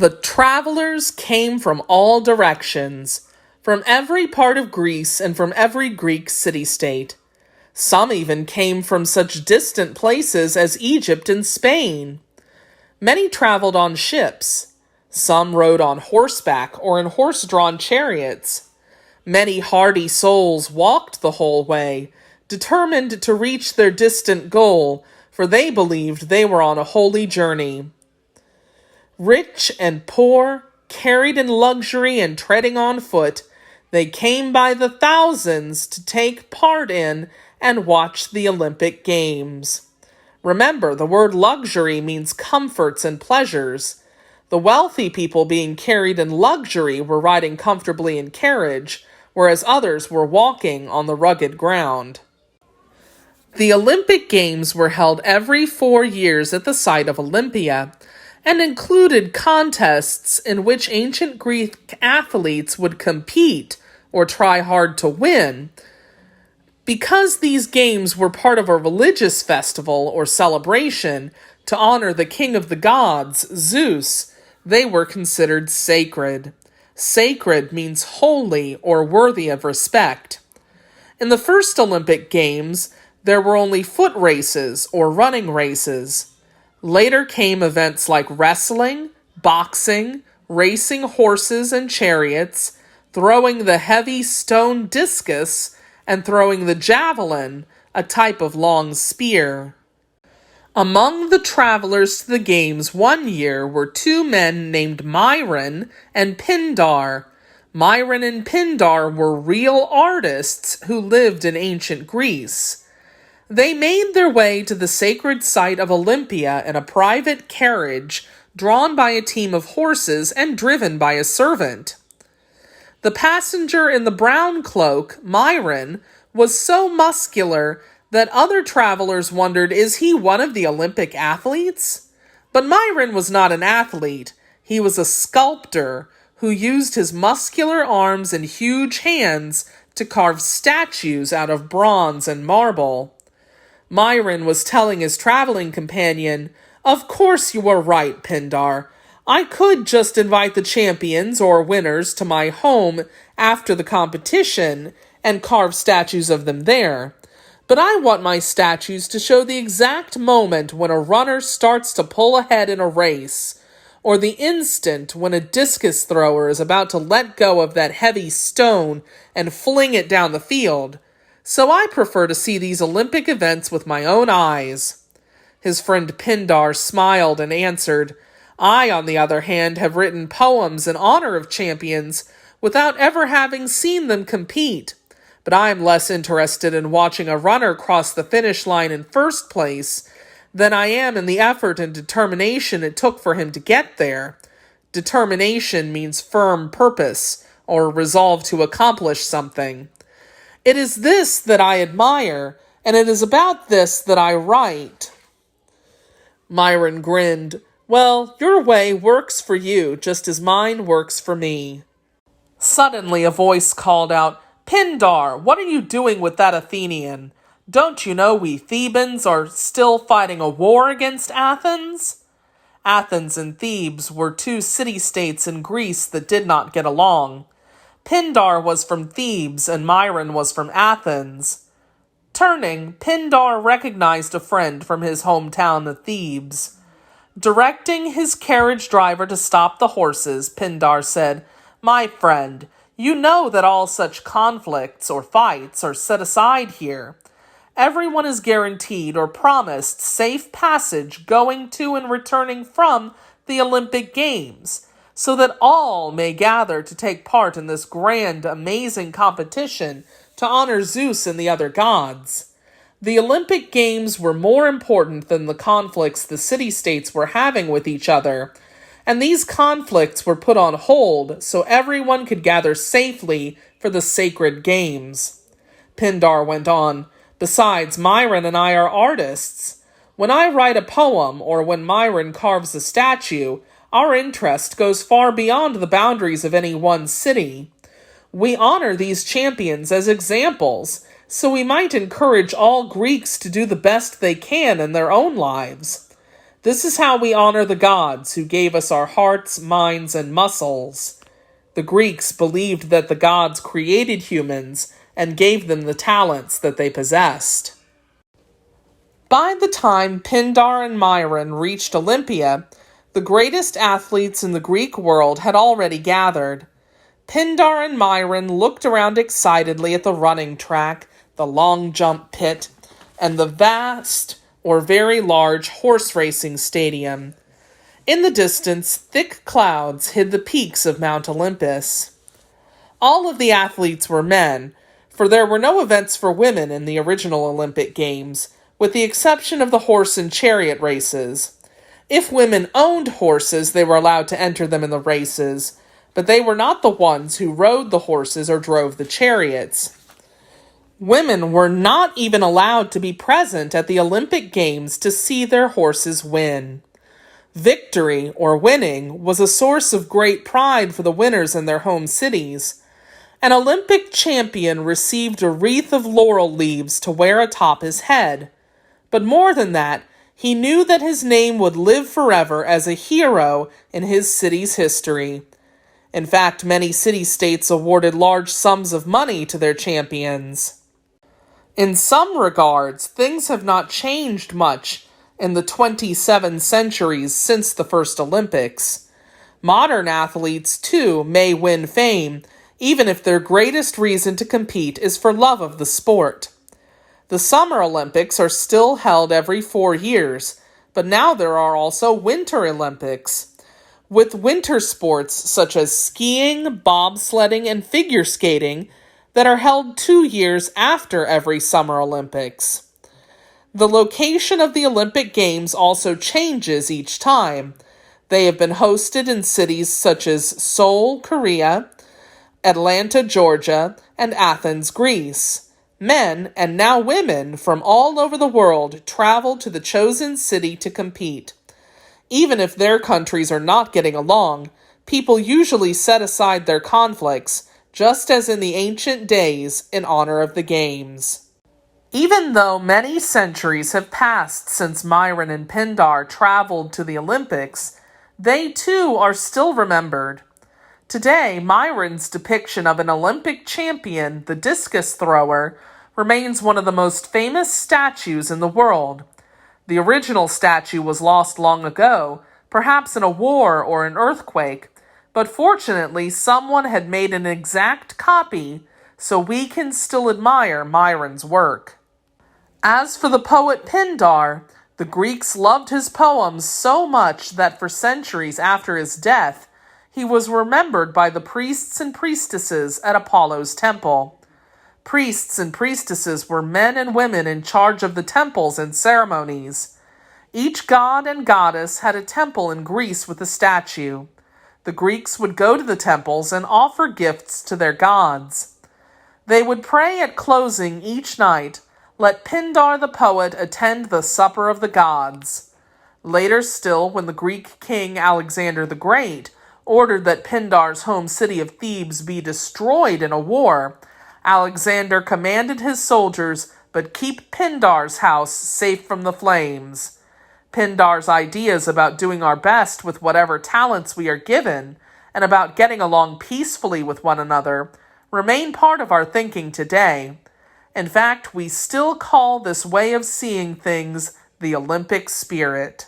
The travelers came from all directions, from every part of Greece and from every Greek city-state. Some even came from such distant places as Egypt and Spain. Many traveled on ships. Some rode on horseback or in horse-drawn chariots. Many hardy souls walked the whole way, determined to reach their distant goal, for they believed they were on a holy journey. Rich and poor, carried in luxury and treading on foot, they came by the thousands to take part in and watch the Olympic Games. Remember, the word luxury means comforts and pleasures. The wealthy people being carried in luxury were riding comfortably in carriage, whereas others were walking on the rugged ground. The Olympic Games were held every 4 years at the site of Olympia, and included contests in which ancient Greek athletes would compete or try hard to win. Because these games were part of a religious festival or celebration to honor the king of the gods, Zeus, they were considered sacred. Sacred means holy or worthy of respect. In the first Olympic Games, there were only foot races or running races. Later came events like wrestling, boxing, racing horses and chariots, throwing the heavy stone discus, and throwing the javelin, a type of long spear. Among the travelers to the games one year were 2 men named Myron and Pindar. Myron and Pindar were real artists who lived in ancient Greece. They made their way to the sacred site of Olympia in a private carriage drawn by a team of horses and driven by a servant. The passenger in the brown cloak, Myron, was so muscular that other travelers wondered, is he one of the Olympic athletes? But Myron was not an athlete. He was a sculptor who used his muscular arms and huge hands to carve statues out of bronze and marble. Myron was telling his traveling companion, "Of course you are right, Pindar. I could just invite the champions or winners to my home after the competition and carve statues of them there. But I want my statues to show the exact moment when a runner starts to pull ahead in a race, or the instant when a discus thrower is about to let go of that heavy stone and fling it down the field. So I prefer to see these Olympic events with my own eyes." His friend Pindar smiled and answered, "I, on the other hand, have written poems in honor of champions without ever having seen them compete. But I am less interested in watching a runner cross the finish line in first place than I am in the effort and determination it took for him to get there. Determination means firm purpose or resolve to accomplish something. It is this that I admire, and it is about this that I write." Myron grinned. "Well, your way works for you just as mine works for me." Suddenly a voice called out, "Pindar, what are you doing with that Athenian? Don't you know we Thebans are still fighting a war against Athens?" Athens and Thebes were 2 city-states in Greece that did not get along. Pindar was from Thebes and Myron was from Athens. Turning, Pindar recognized a friend from his hometown of Thebes. Directing his carriage driver to stop the horses, Pindar said, "My friend, you know that all such conflicts or fights are set aside here. Everyone is guaranteed or promised safe passage going to and returning from the Olympic Games, so that all may gather to take part in this grand, amazing competition to honor Zeus and the other gods. The Olympic Games were more important than the conflicts the city-states were having with each other, and these conflicts were put on hold so everyone could gather safely for the sacred games." Pindar went on, "Besides, Myron and I are artists. When I write a poem or when Myron carves a statue, our interest goes far beyond the boundaries of any one city. We honor these champions as examples, so we might encourage all Greeks to do the best they can in their own lives. This is how we honor the gods who gave us our hearts, minds, and muscles. The Greeks believed that the gods created humans and gave them the talents that they possessed. By the time Pindar and Myron reached Olympia, the greatest athletes in the Greek world had already gathered. Pindar and Myron looked around excitedly at the running track, the long jump pit, and the vast or very large horse racing stadium. In the distance, thick clouds hid the peaks of Mount Olympus. All of the athletes were men, for there were no events for women in the original Olympic Games, with the exception of the horse and chariot races. If women owned horses, they were allowed to enter them in the races, but they were not the ones who rode the horses or drove the chariots. Women were not even allowed to be present at the Olympic Games to see their horses win. Victory, or winning, was a source of great pride for the winners in their home cities. An Olympic champion received a wreath of laurel leaves to wear atop his head. But more than that, he knew that his name would live forever as a hero in his city's history. In fact, many city-states awarded large sums of money to their champions. In some regards, things have not changed much in the 27 centuries since the first Olympics. Modern athletes, too, may win fame, even if their greatest reason to compete is for love of the sport. The Summer Olympics are still held every 4 years, but now there are also Winter Olympics, with winter sports such as skiing, bobsledding, and figure skating that are held 2 years after every Summer Olympics. The location of the Olympic Games also changes each time. They have been hosted in cities such as Seoul, Korea, Atlanta, Georgia, and Athens, Greece. Men, and now women, from all over the world travel to the chosen city to compete. Even if their countries are not getting along, people usually set aside their conflicts, just as in the ancient days, in honor of the games. Even though many centuries have passed since Myron and Pindar traveled to the Olympics, they too are still remembered. Today, Myron's depiction of an Olympic champion, the discus thrower, remains one of the most famous statues in the world. The original statue was lost long ago, perhaps in a war or an earthquake, but fortunately someone had made an exact copy, so we can still admire Myron's work. As for the poet Pindar, the Greeks loved his poems so much that for centuries after his death, he was remembered by the priests and priestesses at Apollo's temple. Priests and priestesses were men and women in charge of the temples and ceremonies. Each god and goddess had a temple in Greece with a statue. The Greeks would go to the temples and offer gifts to their gods. They would pray at closing each night, "Let Pindar the poet attend the supper of the gods." Later still, when the Greek king Alexander the Great ordered that Pindar's home city of Thebes be destroyed in a war, Alexander commanded his soldiers, "But keep Pindar's house safe from the flames." Pindar's ideas about doing our best with whatever talents we are given, and about getting along peacefully with one another, remain part of our thinking today. In fact, we still call this way of seeing things the Olympic spirit.